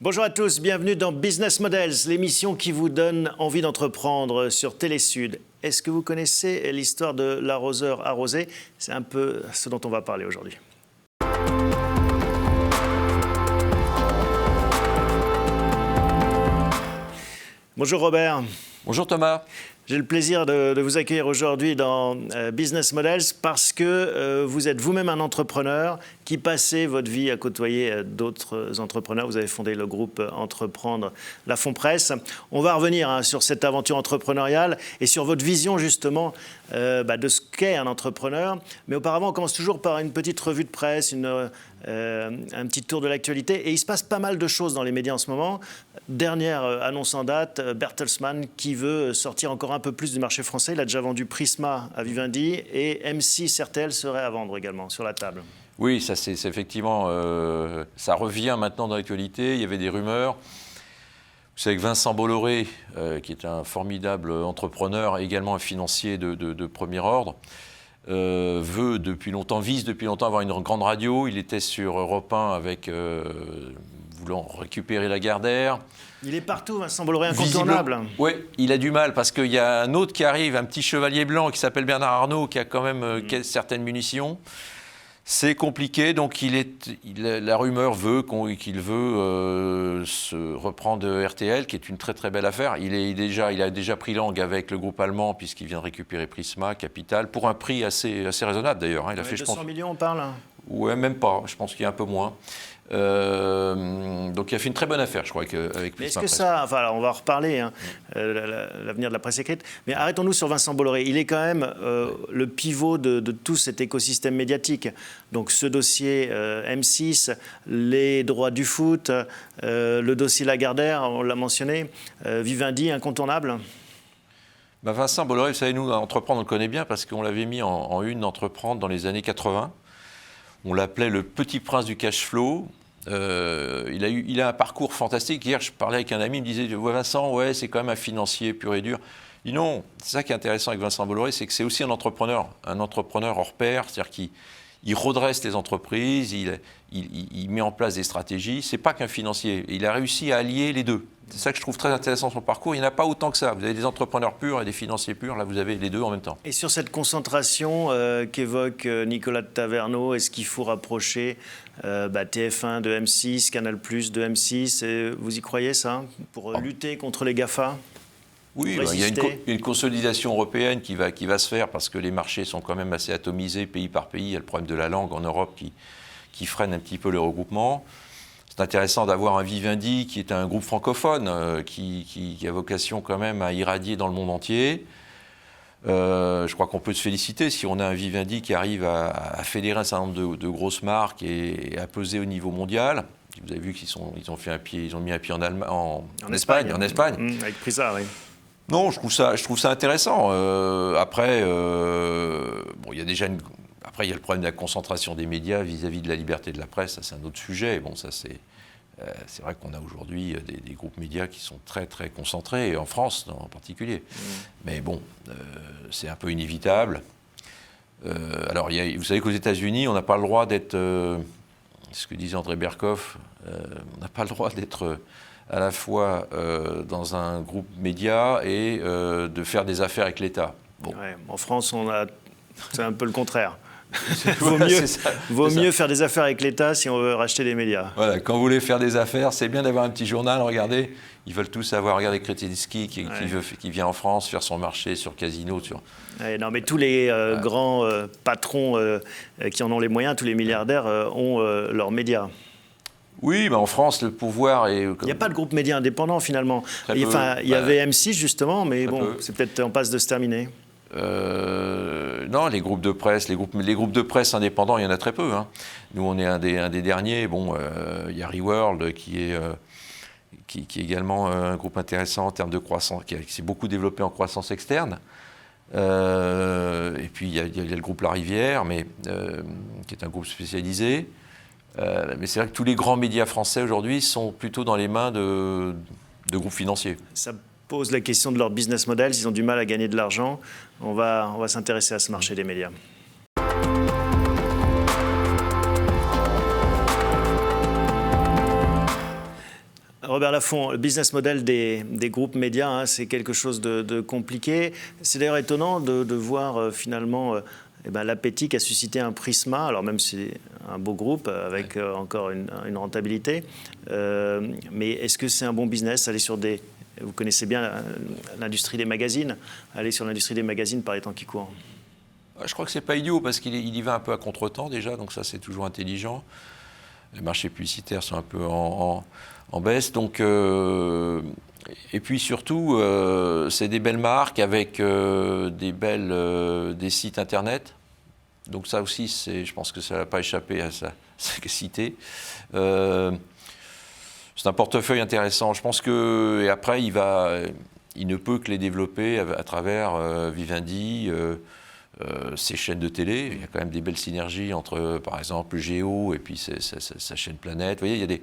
Bonjour à tous, bienvenue dans Business Models, l'émission qui vous donne envie d'entreprendre sur Télésud. Est-ce que vous connaissez l'histoire de l'arroseur arrosé? C'est un peu ce dont on va parler aujourd'hui. Bonjour Robert. Bonjour Thomas. J'ai le plaisir de vous accueillir aujourd'hui dans Business Models parce que vous êtes vous-même un entrepreneur qui passez votre vie à côtoyer d'autres entrepreneurs. Vous avez fondé le groupe Entreprendre La Fond Presse. On va revenir sur cette aventure entrepreneuriale et sur votre vision justement de ce qu'est un entrepreneur. Mais auparavant, on commence toujours par une petite revue de presse, un petit tour de l'actualité. Et il se passe pas mal de choses dans les médias en ce moment. Dernière annonce en date, Bertelsmann qui veut sortir encore un peu plus du marché français. Il a déjà vendu Prisma à Vivendi et M6 RTL serait à vendre également sur la table. Oui, ça c'est effectivement, ça revient maintenant dans l'actualité. Il y avait des rumeurs. Vous savez que Vincent Bolloré, qui est un formidable entrepreneur, également un financier de premier ordre, vise depuis longtemps avoir une grande radio. Il était sur Europe 1 avec voulant récupérer Lagardère. Il est partout, Vincent Bolloré, incontournable. Oui, il a du mal parce qu'il y a un autre qui arrive, un petit chevalier blanc qui s'appelle Bernard Arnault, qui a quand même certaines munitions. C'est compliqué, donc la rumeur veut qu'il veut se reprendre RTL, qui est une très très belle affaire. Il a déjà pris langue avec le groupe allemand, puisqu'il vient de récupérer Prisma, Capital, pour un prix assez raisonnable d'ailleurs. Il a fait, 200 millions, on parle. Ouais, même pas, je pense qu'il y a un peu moins. Donc il a fait une très bonne affaire, je crois, avec Prisma. Est-ce que ça, enfin, alors on va en reparler, l'avenir de la presse écrite, mais arrêtons-nous sur Vincent Bolloré. Il est quand même le pivot de tout cet écosystème médiatique. Donc ce dossier M6, les droits du foot, le dossier Lagardère, on l'a mentionné, Vivendi, incontournable. Vincent Bolloré, vous savez, nous, Entreprendre, on le connaît bien parce qu'on l'avait mis en une d'Entreprendre dans les années 80. On l'appelait le petit prince du cash flow. Il a un parcours fantastique. Hier, je parlais avec un ami, il me disait « Vincent, ouais, c'est quand même un financier pur et dur ». Il dit non, c'est ça qui est intéressant avec Vincent Bolloré, c'est que c'est aussi un entrepreneur hors pair, c'est-à-dire qu'il redresse les entreprises, il met en place des stratégies. C'est pas qu'un financier. Il a réussi à allier les deux. C'est ça que je trouve très intéressant dans son parcours. Il n'y en a pas autant que ça. Vous avez des entrepreneurs purs et des financiers purs. Là, vous avez les deux en même temps. Et sur cette concentration qu'évoque Nicolas de Taverneau, est-ce qu'il faut rapprocher TF1 de M6, Canal+ de M6 vous y croyez, ça, pour lutter contre les GAFA? Oui, il y a une consolidation européenne qui va se faire parce que les marchés sont quand même assez atomisés pays par pays. Il y a le problème de la langue en Europe qui freine un petit peu le regroupement. C'est intéressant d'avoir un Vivendi qui est un groupe francophone qui a vocation quand même à irradier dans le monde entier. Je crois qu'on peut se féliciter si on a un Vivendi qui arrive à fédérer un certain nombre de grosses marques et à peser au niveau mondial. Vous avez vu qu'ils ont mis un pied en Espagne. Avec Prisa, oui. Non, je trouve ça intéressant. Après, il y a déjà Après, il y a le problème de la concentration des médias vis-à-vis de la liberté de la presse. Ça, c'est un autre sujet. Bon, ça, c'est vrai qu'on a aujourd'hui des groupes médias qui sont très, très concentrés, en France en particulier. Mais bon, c'est un peu inévitable. Alors, vous savez qu'aux États-Unis, on n'a pas le droit d'être... ce que disait André Berkoff, on n'a pas le droit d'être à la fois dans un groupe média et de faire des affaires avec l'État. Bon. Ouais, en France, c'est un peu le contraire. Vaut mieux faire des affaires avec l'État si on veut racheter des médias. Voilà, quand vous voulez faire des affaires, c'est bien d'avoir un petit journal. Regardez, ils veulent tous savoir. Regardez Kretinsky qui vient en France faire son marché sur Casino. Non, mais tous les grands patrons qui en ont les moyens, tous les milliardaires ont leurs médias. Oui, mais en France, le pouvoir est... Il n'y a pas de groupe média indépendant, finalement. Il y avait M6, justement, mais bon, c'est peut-être en passe de se terminer. Non, les groupes de presse, les groupes de presse indépendants, il y en a très peu. Hein. Nous, on est un des derniers. Bon, il y a Reworld qui est également un groupe intéressant en termes de croissance, qui s'est beaucoup développé en croissance externe. Et puis il y a le groupe La Rivière, qui est un groupe spécialisé. Mais c'est vrai que tous les grands médias français aujourd'hui sont plutôt dans les mains de groupes financiers. Ça pose la question de leur business model, ils ont du mal à gagner de l'argent. On va s'intéresser à ce marché des médias. Robert Laffont, le business model des groupes médias, hein, c'est quelque chose de compliqué. C'est d'ailleurs étonnant de voir finalement l'appétit qu'a suscité un Prisma, alors même si c'est un beau groupe avec encore une rentabilité. Mais est-ce que c'est un bon business, aller sur des... Vous connaissez bien l'industrie des magazines, aller sur l'industrie des magazines par les temps qui courent? Je crois que c'est pas idiot parce qu'il y va un peu à contre-temps déjà, donc ça c'est toujours intelligent. Les marchés publicitaires sont un peu en baisse, donc et puis surtout c'est des belles marques avec des sites internet. Donc ça aussi, je pense que ça ne va pas échapper à sa sagacité. C'est un portefeuille intéressant. Je pense que et après il ne peut que les développer à travers Vivendi. Ses chaînes de télé, il y a quand même des belles synergies entre, par exemple, Géo et puis sa chaîne Planète. Vous voyez,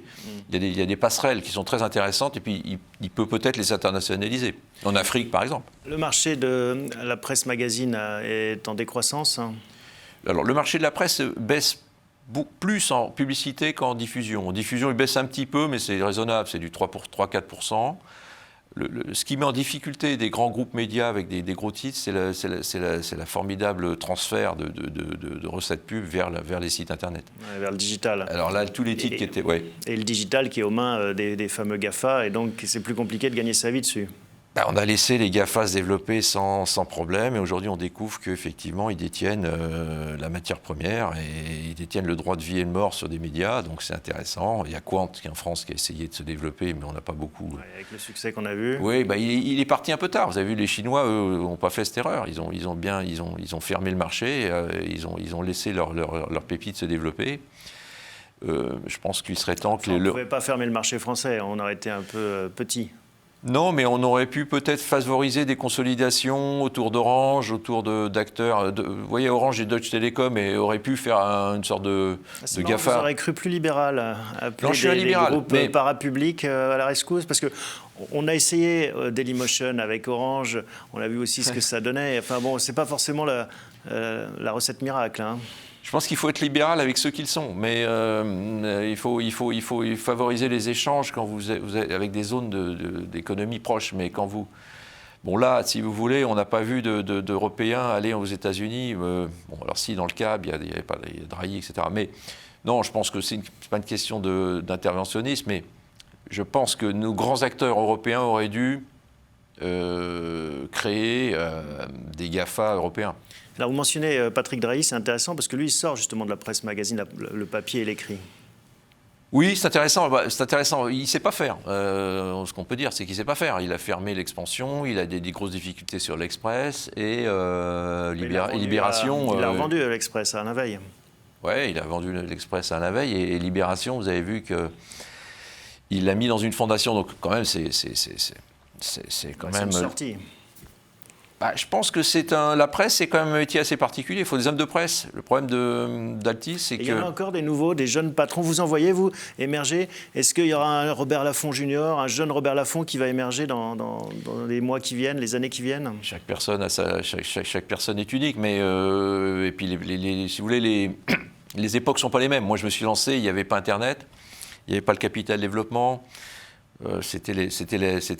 il y a des passerelles qui sont très intéressantes et puis il peut peut-être les internationaliser. En Afrique, par exemple. Le marché de la presse magazine est en décroissance. Alors, le marché de la presse baisse plus en publicité qu'en diffusion. En diffusion, il baisse un petit peu, mais c'est raisonnable, c'est du 3-4%. Ce qui met en difficulté des grands groupes médias avec des gros titres, c'est la formidable transfert de recettes pub vers les sites Internet. Ouais, vers le digital. Alors là, tous les titres qui étaient... Ouais. Et le digital qui est aux mains des fameux GAFA, et donc c'est plus compliqué de gagner sa vie dessus. On a laissé les GAFA se développer sans problème, et aujourd'hui on découvre qu'effectivement ils détiennent la matière première, et ils détiennent le droit de vie et de mort sur des médias, donc c'est intéressant. Il y a Quant qui est en France qui a essayé de se développer, mais on n'a pas beaucoup... Ouais, avec le succès qu'on a vu. Oui, il est parti un peu tard. Vous avez vu, les Chinois, eux, n'ont pas fait cette erreur. Ils ont fermé le marché, ils ont laissé leurs pépites se développer. Je pense qu'il serait temps que... On ne pouvait pas fermer le marché français, on aurait été un peu petit. Non, mais on aurait pu peut-être favoriser des consolidations autour d'Orange, autour d'acteurs. Vous voyez, Orange et Deutsche Telekom auraient pu faire une sorte de GAFA. Vous auriez cru plus libéral, appeler des groupes parapublics à la rescousse, parce que on a essayé Dailymotion avec Orange, on a vu aussi ce que ça donnait. Enfin bon, c'est pas forcément la recette miracle. Hein. Je pense qu'il faut être libéral avec ceux qu'ils sont, mais il faut favoriser les échanges quand vous êtes avec des zones d'économie proches. Mais quand vous... Bon là, si vous voulez, on n'a pas vu d'Européens aller aux États-Unis. Bon, alors si, dans le CAB, il y a Drahi, etc. Mais non, je pense que c'est pas une question d'interventionnisme, mais je pense que nos grands acteurs européens auraient dû créer des GAFA européens. Alors vous mentionnez Patrick Drahi, c'est intéressant parce que lui, il sort justement de la presse magazine, le papier et l'écrit. Oui, c'est intéressant. Il ne sait pas faire. Ce qu'on peut dire, c'est qu'il ne sait pas faire. Il a fermé l'Expansion, il a des grosses difficultés sur l'Express et Libération. Il a revendu l'Express à Alain Veil. Oui, il a vendu l'Express à Alain Veil et Libération, vous avez vu qu'il l'a mis dans une fondation. Donc quand même, c'est quand même... une sortie. Je pense que la presse, c'est quand même un métier assez particulier. Il faut des hommes de presse. Le problème d'Altis, c'est que... Il y en a encore des nouveaux, des jeunes patrons. Vous en voyez, vous, émerger? Est-ce qu'il y aura un Robert Laffont junior, un jeune Robert Laffont qui va émerger dans les mois qui viennent, les années qui viennent? Chaque personne est unique. Mais, et puis, si vous voulez, les époques ne sont pas les mêmes. Moi, je me suis lancé, il n'y avait pas Internet, il n'y avait pas le capital développement. C'était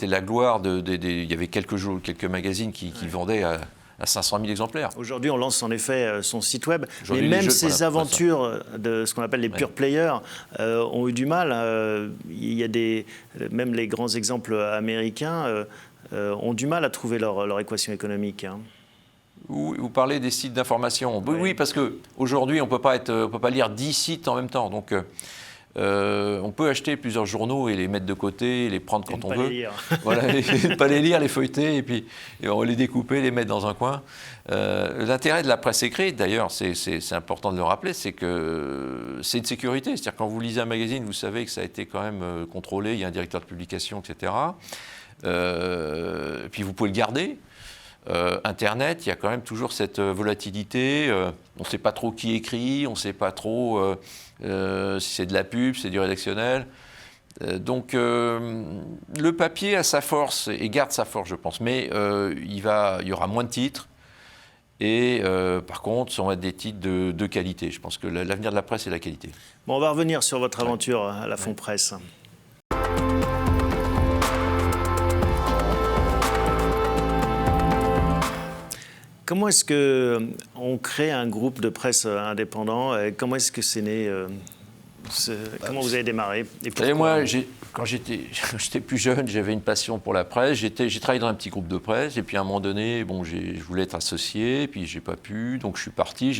la gloire il y avait quelques magazines qui vendaient à 500 000 exemplaires. Aujourd'hui, on lance en effet son site web. Mais même ces aventures de ce qu'on appelle les pure players ont eu du mal. Il y a même les grands exemples américains ont du mal à trouver leur équation économique. Hein. Vous parlez des sites d'information. Oui, parce qu'aujourd'hui, on ne peut pas lire 10 sites en même temps. Donc, on peut acheter plusieurs journaux et les mettre de côté, les prendre quand on veut. Voilà, ne pas les lire, les feuilleter, et puis on va les découper, les mettre dans un coin. L'intérêt de la presse écrite, d'ailleurs, c'est important de le rappeler, c'est que c'est une sécurité. C'est-à-dire quand vous lisez un magazine, vous savez que ça a été quand même contrôlé, il y a un directeur de publication, etc. Puis vous pouvez le garder. Internet, il y a quand même toujours cette volatilité. On ne sait pas trop qui écrit, on ne sait pas trop si c'est de la pub, si c'est du rédactionnel. Donc le papier a sa force et garde sa force, je pense. Mais il y aura moins de titres. Et par contre, ça va être des titres de qualité. Je pense que l'avenir de la presse, c'est la qualité. Bon, on va revenir sur votre aventure à Laffont Presse. Comment est-ce qu'on crée un groupe de presse indépendant? Comment est-ce que c'est né? Comment vous avez démarré? Et moi, quand j'étais plus jeune, j'avais une passion pour la presse. J'ai travaillé dans un petit groupe de presse. Et puis à un moment donné, bon, je voulais être associé. Puis j'ai pas pu. Donc je suis parti.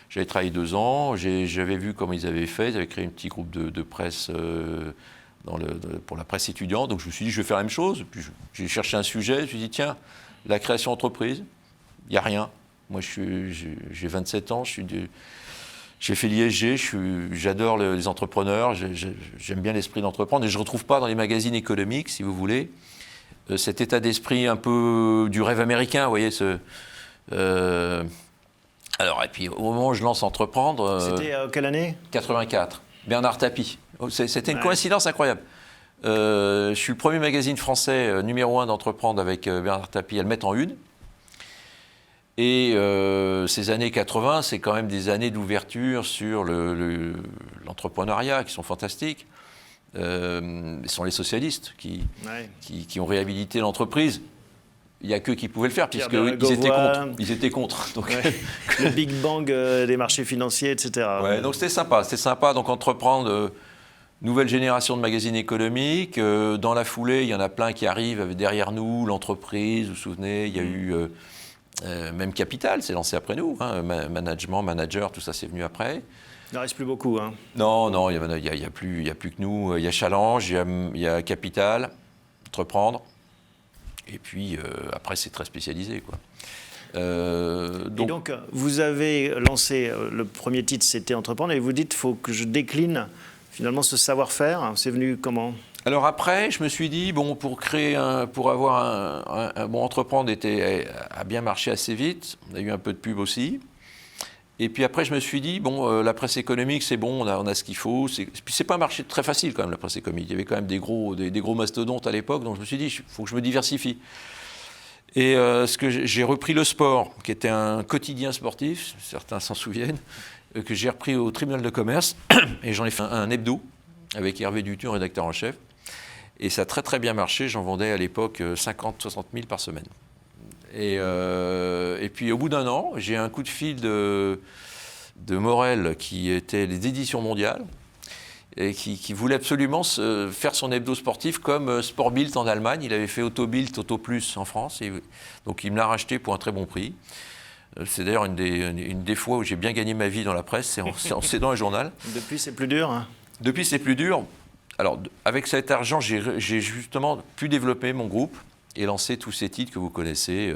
J'avais travaillé 2 ans. J'avais vu comment ils avaient fait. Ils avaient créé un petit groupe de presse pour la presse étudiante. Donc je me suis dit, je vais faire la même chose. Puis j'ai cherché un sujet. Je me suis dit, tiens, la création d'entreprise. Il n'y a rien. Moi, j'ai 27 ans, j'ai fait l'ISG, j'adore les entrepreneurs, j'aime bien l'esprit d'entreprendre et je ne retrouve pas dans les magazines économiques, si vous voulez, cet état d'esprit un peu du rêve américain, vous voyez. Alors, et puis au moment où je lance Entreprendre... C'était quelle année? 84, Bernard Tapie. C'était une coïncidence incroyable. Je suis le premier magazine français numéro 1 d'Entreprendre avec Bernard Tapie à le mettre en une. Et ces années 80, c'est quand même des années d'ouverture sur l'entrepreneuriat qui sont fantastiques. Ce sont les socialistes qui ont réhabilité l'entreprise. Il n'y a qu'eux qui pouvaient le faire, puisqu'ils étaient contre. Ils étaient contre. Donc... Le Big Bang des marchés financiers, etc. Ouais, donc c'était sympa. Donc Entreprendre, nouvelle génération de magazines économiques. Dans la foulée, il y en a plein qui arrivent derrière nous. L'entreprise, vous vous souvenez, il y a eu... même Capital s'est lancé après nous, hein, management, manager, tout ça c'est venu après. Il n'en reste plus beaucoup. Hein. Non, il n'y a plus que nous. Il y a Challenge, il y a Capital, Entreprendre, et puis après c'est très spécialisé, quoi. Donc vous avez lancé, le premier titre c'était Entreprendre, et vous dites il faut que je décline finalement ce savoir-faire. C'est venu comment? Alors après, je me suis dit, bon, pour avoir un bon Entreprendre a bien marché assez vite. On a eu un peu de pub aussi. Et puis après, je me suis dit, bon, la presse économique, c'est bon, on a ce qu'il faut. Puis c'est pas un marché très facile quand même, la presse économique. Il y avait quand même des gros mastodontes à l'époque, donc je me suis dit, il faut que je me diversifie. Et j'ai repris le sport, qui était un quotidien sportif, certains s'en souviennent, que j'ai repris au tribunal de commerce, et j'en ai fait un hebdo, avec Hervé Duthun, rédacteur en chef. Et ça a très très bien marché, j'en vendais à l'époque 50-60 000 par semaine. Et puis au bout d'1 an, j'ai un coup de fil de Morel, qui était les éditions mondiales, et qui voulait absolument faire son hebdo sportif comme Sport Bild en Allemagne. Il avait fait Auto Bild, Auto Plus en France, donc il me l'a racheté pour un très bon prix. C'est d'ailleurs une des fois où j'ai bien gagné ma vie dans la presse, c'est en cédant un journal. Depuis c'est plus dur, hein. Depuis c'est plus dur. Alors, avec cet argent, j'ai justement pu développer mon groupe et lancer tous ces titres que vous connaissez,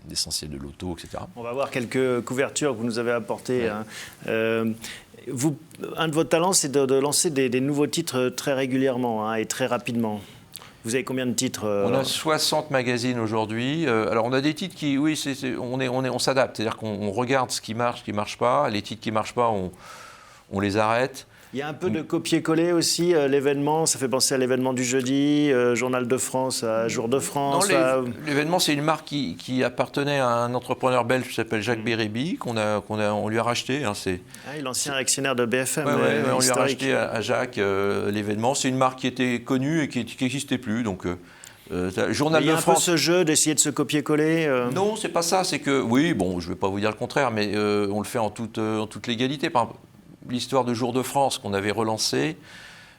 l'essentiel de l'auto, etc. On va voir quelques couvertures que vous nous avez apportées. Ouais. Hein. Un de vos talents, c'est de lancer des nouveaux titres très régulièrement, hein, et très rapidement. Vous avez combien de titres? On a 60 magazines aujourd'hui. Alors, on a des titres qui, oui, on s'adapte. C'est-à-dire qu'on regarde ce qui marche pas. Les titres qui ne marchent pas, on les arrête. Il y a un peu de copier-coller aussi, l'événement, ça fait penser à l'événement du jeudi, Journal de France à Jour de France. Non, l'événement, c'est une marque qui appartenait à un entrepreneur belge qui s'appelle Jacques Bérébi, on lui a racheté. Hein, il est l'ancien actionnaire de BFM. On lui a racheté à Jacques l'événement. C'est une marque qui était connue et qui n'existait plus. Donc, Journal de France. Il y a un peu ce jeu d'essayer de se copier-coller. Non, c'est pas ça. C'est que, oui, bon, je ne vais pas vous dire le contraire, mais on le fait en toute légalité. Par exemple, l'histoire de Jour de France qu'on avait relancé,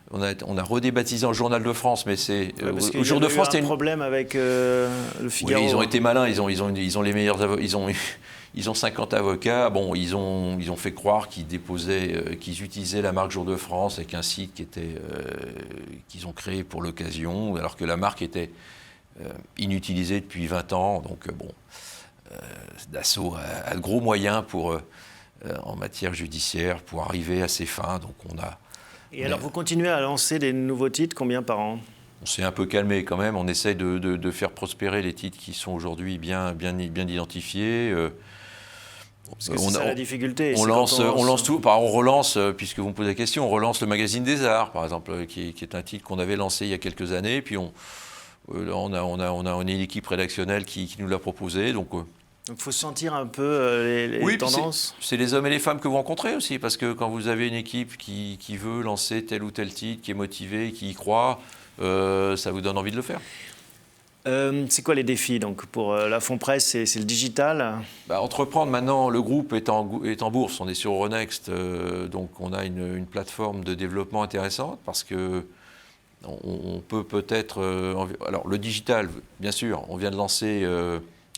on a redébaptisé en Journal de France, mais c'est au Jour de France, c'était un problème avec le Figaro. Oui, ils ont été malins, ils ont les meilleurs avocats, ils ont 50 avocats. Bon, ils ont fait croire qu'ils utilisaient la marque Jour de France avec un site qu'ils ont créé pour l'occasion, alors que la marque était inutilisée depuis 20 ans. Donc Dassault a de gros moyens en matière judiciaire pour arriver à ses fins. Donc alors vous continuez à lancer des nouveaux titres, combien par an? On s'est un peu calmé quand même, on essaye de faire prospérer les titres qui sont aujourd'hui bien identifiés. Parce que c'est ça la difficulté. On lance tout, on relance, puisque vous me posez la question, on relance le Magazine des Arts, par exemple, qui est un titre qu'on avait lancé il y a quelques années, puis on a une équipe rédactionnelle qui nous l'a proposé, donc il faut sentir un peu les tendances. C'est les hommes et les femmes que vous rencontrez aussi, parce que quand vous avez une équipe qui veut lancer tel ou tel titre, qui est motivée, qui y croit, ça vous donne envie de le faire. C'est quoi les défis donc pour la Fonds-Presse? C'est le digital? Entreprendre maintenant, le groupe est en bourse, on est sur Euronext, donc on a une plateforme de développement intéressante parce que on peut peut-être... alors le digital, bien sûr, on vient de lancer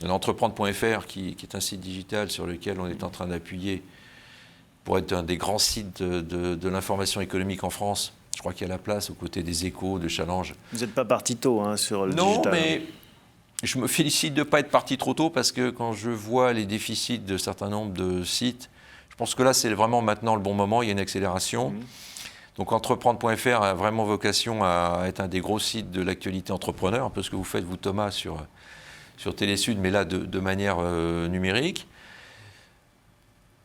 l'entreprendre.fr qui est un site digital sur lequel on est en train d'appuyer pour être un des grands sites de l'information économique en France. Je crois qu'il y a la place aux côtés des Échos, de Challenge. Vous n'êtes pas parti tôt sur le digital. Non, mais je me félicite de ne pas être parti trop tôt parce que quand je vois les déficits de certains nombres de sites, je pense que là, c'est vraiment maintenant le bon moment, il y a une accélération. Donc entreprendre.fr a vraiment vocation à être un des gros sites de l'actualité entrepreneur, un peu ce que vous faites, vous Thomas, sur Télésud, mais là de manière numérique.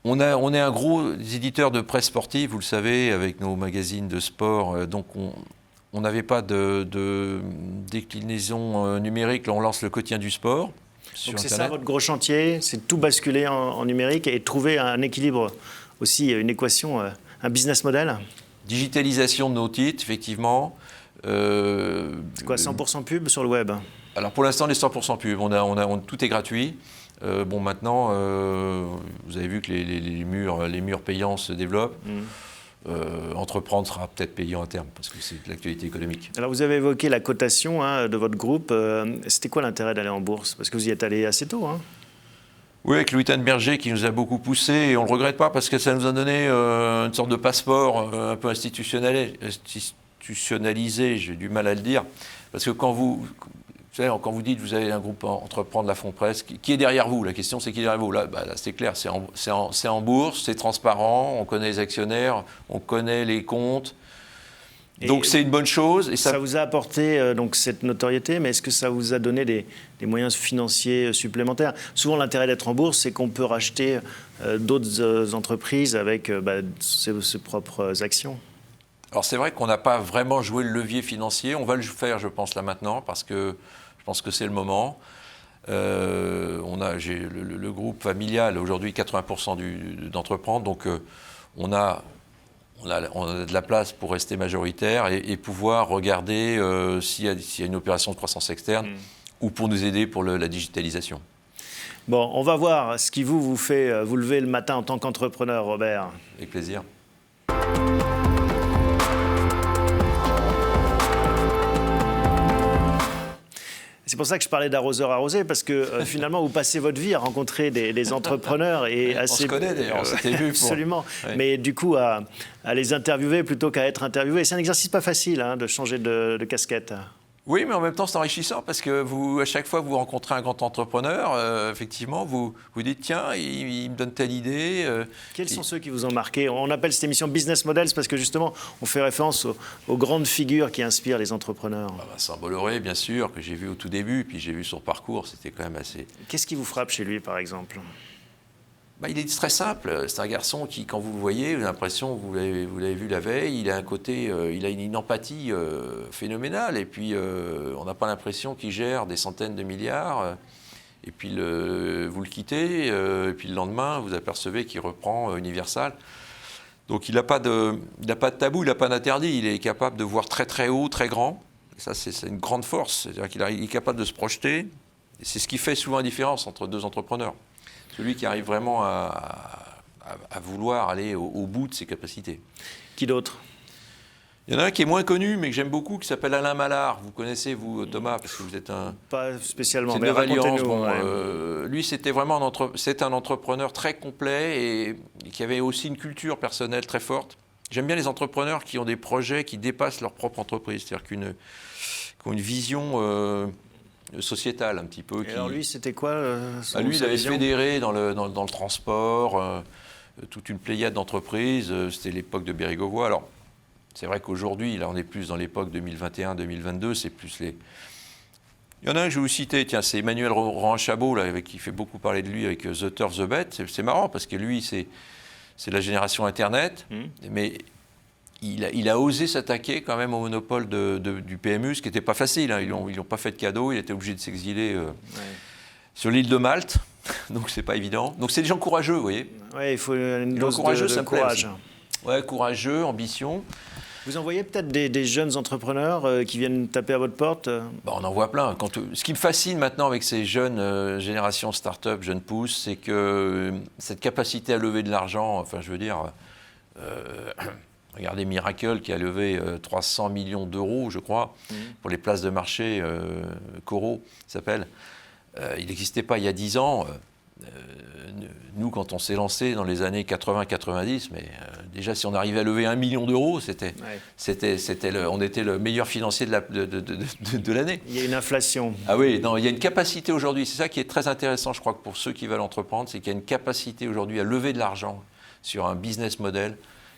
On est un gros éditeur de presse sportive, vous le savez, avec nos magazines de sport. Donc on n'avait pas de déclinaison numérique. Là, on lance le quotidien du sport sur Donc c'est Internet. ça votre gros chantier, c'est de tout basculer en numérique et trouver un équilibre aussi, une équation, un business model. Digitalisation de nos titres, effectivement. C'est quoi, 100% pub sur le web? Alors pour l'instant, les 100% pub. Tout est gratuit. Maintenant, vous avez vu que les murs payants se développent. Entreprendre sera peut-être payant à terme, parce que c'est de l'actualité économique. Alors vous avez évoqué la cotation de votre groupe. C'était quoi l'intérêt d'aller en bourse? Parce que vous y êtes allé assez tôt. Oui, avec Louis Berger qui nous a beaucoup poussé, et on ne le regrette pas, parce que ça nous a donné une sorte de passeport un peu institutionnalisé, j'ai du mal à le dire. Parce que quand vous dites que vous avez un groupe Entreprendre la Fonds-Presse, qui est derrière vous? La question, c'est qui est derrière vous? Là, c'est clair, c'est en bourse, c'est transparent, on connaît les actionnaires, on connaît les comptes. Donc c'est une bonne chose. Et ça vous a apporté donc cette notoriété, mais est-ce que ça vous a donné des moyens financiers supplémentaires? Souvent, l'intérêt d'être en bourse, c'est qu'on peut racheter d'autres entreprises avec ses propres actions. Alors c'est vrai qu'on n'a pas vraiment joué le levier financier. On va le faire, je pense, là maintenant, parce que je pense que c'est le moment. J'ai le groupe familial, aujourd'hui 80% d'entreprendre, donc on a de la place pour rester majoritaire et pouvoir regarder s'il y a une opération de croissance externe ou pour nous aider pour la digitalisation. Bon, on va voir ce qui vous fait vous lever le matin en tant qu'entrepreneur, Robert. Avec plaisir. C'est pour ça que je parlais d'arroseur arrosé, parce que finalement, vous passez votre vie à rencontrer des entrepreneurs. On se connaît d'ailleurs, on s'était vu. Absolument. Ouais. Mais du coup, à les interviewer plutôt qu'à être interviewé. C'est un exercice pas facile de changer de casquette. Oui, mais en même temps, c'est enrichissant parce que à chaque fois que vous rencontrez un grand entrepreneur, effectivement, vous dites, tiens, il me donne telle idée. Quels sont ceux qui vous ont marqué? On appelle cette émission Business Models parce que justement, on fait référence aux grandes figures qui inspirent les entrepreneurs. Vincent Bolloré, bien sûr, que j'ai vu au tout début, puis j'ai vu son parcours, c'était quand même assez... Qu'est-ce qui vous frappe chez lui, par exemple? Il est très simple. C'est un garçon qui, quand vous le voyez, vous avez l'impression que vous l'avez vu la veille. Il a un côté, il a une empathie phénoménale. Et puis, on n'a pas l'impression qu'il gère des centaines de milliards. Et puis, vous le quittez. Et puis, le lendemain, vous apercevez qu'il reprend Universal. Donc, il n'a pas de tabou, il n'a pas d'interdit. Il est capable de voir très, très haut, très grand. Et ça, c'est une grande force. C'est-à-dire qu'il est capable de se projeter. Et c'est ce qui fait souvent la différence entre deux entrepreneurs. Celui qui arrive vraiment à vouloir aller au bout de ses capacités. Qui d'autre? Il y en a un qui est moins connu, mais que j'aime beaucoup, qui s'appelle Alain Mallard. Vous connaissez, vous, Thomas, parce que vous êtes un... Pas spécialement, mais racontez-nous. Ouais. Lui, c'était vraiment c'est un entrepreneur très complet et qui avait aussi une culture personnelle très forte. J'aime bien les entrepreneurs qui ont des projets qui dépassent leur propre entreprise, c'est-à-dire qui ont une vision... sociétal un petit peu. Et alors lui, c'était quoi lui, il avait fédéré dans le transport toute une pléiade d'entreprises. C'était l'époque de Bérégovoy. Alors, c'est vrai qu'aujourd'hui, là, on est plus dans l'époque 2021-2022. C'est plus les... Il y en a un que je vais vous citer. Tiens, c'est Emmanuel Rohan-Chabot, là, qui fait beaucoup parler de lui avec The Turf, The Bet. C'est marrant parce que lui, c'est la génération Internet. Mais... Il a osé s'attaquer quand même au monopole du PMU, ce qui n'était pas facile. Ils n'ont pas fait de cadeau, il était obligé de s'exiler sur l'île de Malte, donc c'est pas évident. Donc c'est des gens courageux, vous voyez. Oui, il faut une dose de courage. Ouais, courageux, ambition. Vous en voyez peut-être des jeunes entrepreneurs qui viennent taper à votre porte? On en voit plein. Ce qui me fascine maintenant avec ces jeunes générations start-up, jeunes pousses, c'est que cette capacité à lever de l'argent, enfin je veux dire, regardez Miracle qui a levé 300 millions d'euros, je crois, pour les places de marché, Coro s'appelle. Il n'existait pas il y a 10 ans. Nous, quand on s'est lancé dans les années 80-90, mais déjà, si on arrivait à lever 1 million d'euros, on était le meilleur financier de l'année. Il y a une inflation. Ah oui, non, il y a une capacité aujourd'hui, c'est ça qui est très intéressant, je crois, que pour ceux qui veulent entreprendre, c'est qu'il y a une capacité aujourd'hui à lever de l'argent sur un business model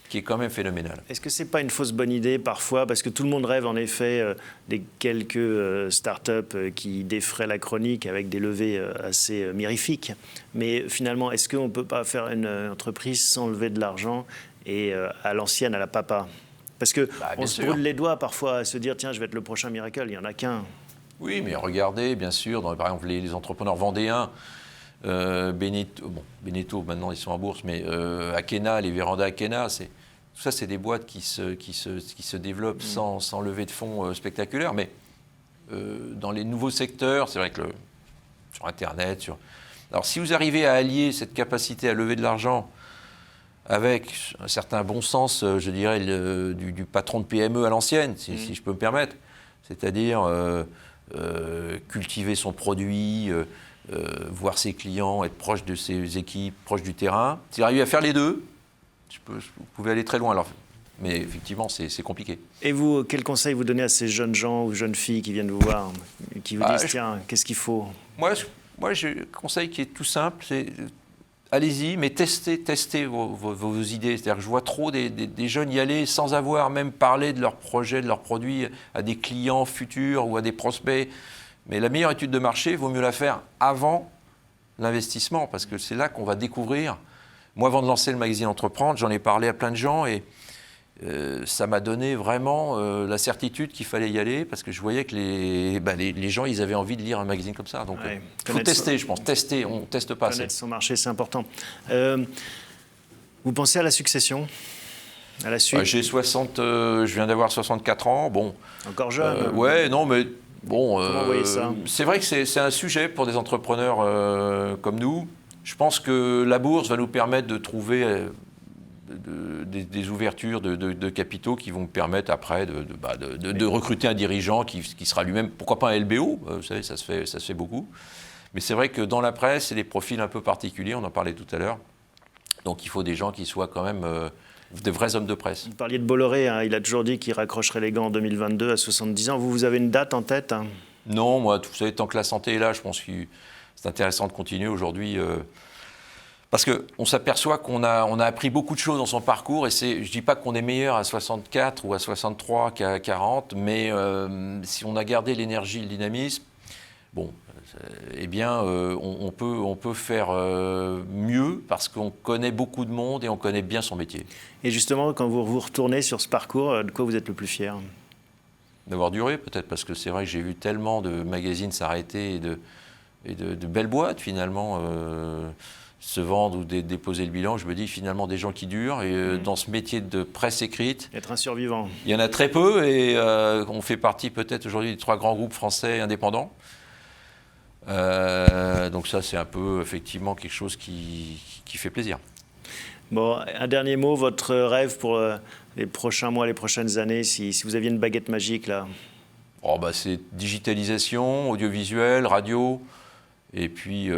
qui est quand même phénoménal. Est-ce que ce n'est pas une fausse bonne idée parfois? Parce que tout le monde rêve en effet des quelques startups qui défraient la chronique avec des levées assez mirifiques. Mais finalement, est-ce qu'on ne peut pas faire une entreprise sans lever de l'argent et à l'ancienne, à la papa? Parce qu'on se brûle les doigts parfois à se dire tiens, je vais être le prochain Miracle, il n'y en a qu'un. Oui, mais regardez, bien sûr, par exemple les entrepreneurs vendéens, Beneteau, maintenant ils sont en bourse, mais Akena, les vérandas Akena, tout ça c'est des boîtes qui se développent sans levée de fonds spectaculaire, mais dans les nouveaux secteurs, c'est vrai que sur Internet, alors si vous arrivez à allier cette capacité à lever de l'argent avec un certain bon sens, je dirais, du patron de PME à l'ancienne, si je peux me permettre, c'est-à-dire cultiver son produit, voir ses clients, être proche de ses équipes, proche du terrain. Si vous arrivez à faire les deux, vous pouvez aller très loin. Alors, mais effectivement, c'est compliqué. Et vous, quel conseil vous donnez à ces jeunes gens ou jeunes filles qui viennent vous voir, qui vous disent, tiens, qu'est-ce qu'il faut? Moi, j'ai un conseil qui est tout simple, c'est allez-y, mais testez vos idées. C'est-à-dire que je vois trop des jeunes y aller sans avoir même parlé de leurs projets, de leurs produits à des clients futurs ou à des prospects. Mais la meilleure étude de marché, il vaut mieux la faire avant l'investissement, parce que c'est là qu'on va découvrir. Moi, avant de lancer le magazine Entreprendre, j'en ai parlé à plein de gens et ça m'a donné vraiment la certitude qu'il fallait y aller, parce que je voyais que les gens, ils avaient envie de lire un magazine comme ça. Donc, il faut tester, je pense. Tester, on ne teste pas assez. Connaître son marché, c'est important. Vous pensez à la succession, à la suite? Je viens d'avoir 64 ans. Bon. Encore jeune. Ouais, non, mais bon. Comment vous voyez ça? C'est vrai que c'est un sujet pour des entrepreneurs comme nous. Je pense que la bourse va nous permettre de trouver des ouvertures de capitaux qui vont me permettre après de recruter un dirigeant qui sera lui-même, pourquoi pas un LBO, vous savez, ça se fait beaucoup. Mais c'est vrai que dans la presse, c'est des profils un peu particuliers, on en parlait tout à l'heure. Donc il faut des gens qui soient quand même de vrais hommes de presse. Vous parliez de Bolloré, hein, il a toujours dit qu'il raccrocherait les gants en 2022 à 70 ans. Vous avez une date en tête? Non, moi, vous savez, tant que la santé est là, je pense que c'est intéressant de continuer aujourd'hui. Parce qu'on s'aperçoit qu'on a appris beaucoup de choses dans son parcours, et je ne dis pas qu'on est meilleur à 64 ou à 63 qu'à 40, mais si on a gardé l'énergie, le dynamisme, bon, eh bien, on peut faire mieux, parce qu'on connaît beaucoup de monde et on connaît bien son métier. Et justement, quand vous vous retournez sur ce parcours, de quoi vous êtes le plus fier? D'avoir duré, peut-être, parce que c'est vrai que j'ai vu tellement de magazines s'arrêter et de belles boîtes, finalement, se vendre ou déposer le bilan. Je me dis, finalement, des gens qui durent. Et dans ce métier de presse écrite... Être un survivant. Il y en a très peu, et on fait partie peut-être aujourd'hui des 3 grands groupes français indépendants. Donc ça, c'est un peu, effectivement, quelque chose qui fait plaisir. Bon, un dernier mot, votre rêve pour les prochains mois, les prochaines années, si vous aviez une baguette magique, là? C'est digitalisation, audiovisuel, radio, et puis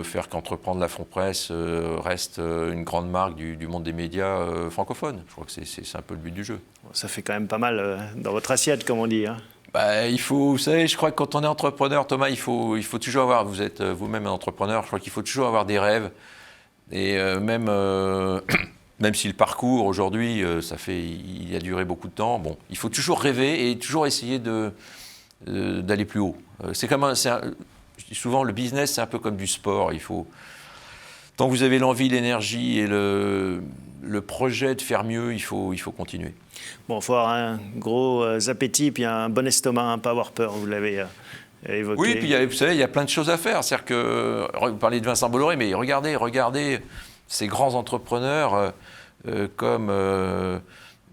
faire qu'Entreprendre la Fond-Presse reste une grande marque du monde des médias francophones. Je crois que c'est un peu le but du jeu. Ça fait quand même pas mal dans votre assiette, comme on dit, hein. Il faut, vous savez, je crois que quand on est entrepreneur, Thomas, il faut toujours avoir, vous êtes vous-même un entrepreneur, je crois qu'il faut toujours avoir des rêves. Et même si le parcours aujourd'hui, il a duré beaucoup de temps, bon, il faut toujours rêver et toujours essayer d'aller plus haut. Je dis souvent, le business, c'est un peu comme du sport. Tant que vous avez l'envie, l'énergie et le projet de faire mieux, il faut continuer. Bon, il faut avoir un gros appétit, puis un bon estomac, pas avoir peur, vous l'avez évoqué. Oui, puis vous savez, il y a plein de choses à faire. C'est-à-dire que, vous parlez de Vincent Bolloré, mais regardez ces grands entrepreneurs comme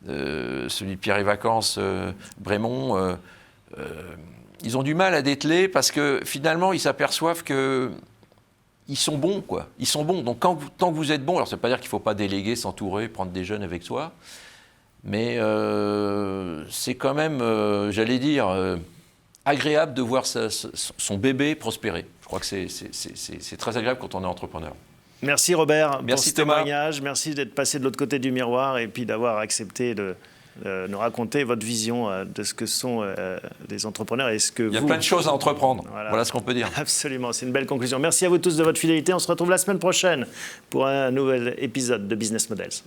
celui de Pierre et Vacances, Brémont, ils ont du mal à dételer parce que finalement, ils s'aperçoivent que ils sont bons, quoi. Ils sont bons. Donc, tant que vous êtes bon, alors ça ne veut pas dire qu'il ne faut pas déléguer, s'entourer, prendre des jeunes avec soi, mais c'est quand même, j'allais dire, agréable de voir son bébé prospérer. Je crois que c'est très agréable quand on est entrepreneur. Merci Robert Merci pour ce Thomas. témoignage. Merci d'être passé de l'autre côté du miroir et puis d'avoir accepté de nous raconter votre vision de ce que sont les entrepreneurs et ce que Il y a plein de choses à entreprendre. Voilà ce qu'on peut dire. Absolument, c'est une belle conclusion. Merci à vous tous de votre fidélité. On se retrouve la semaine prochaine pour un nouvel épisode de Business Models.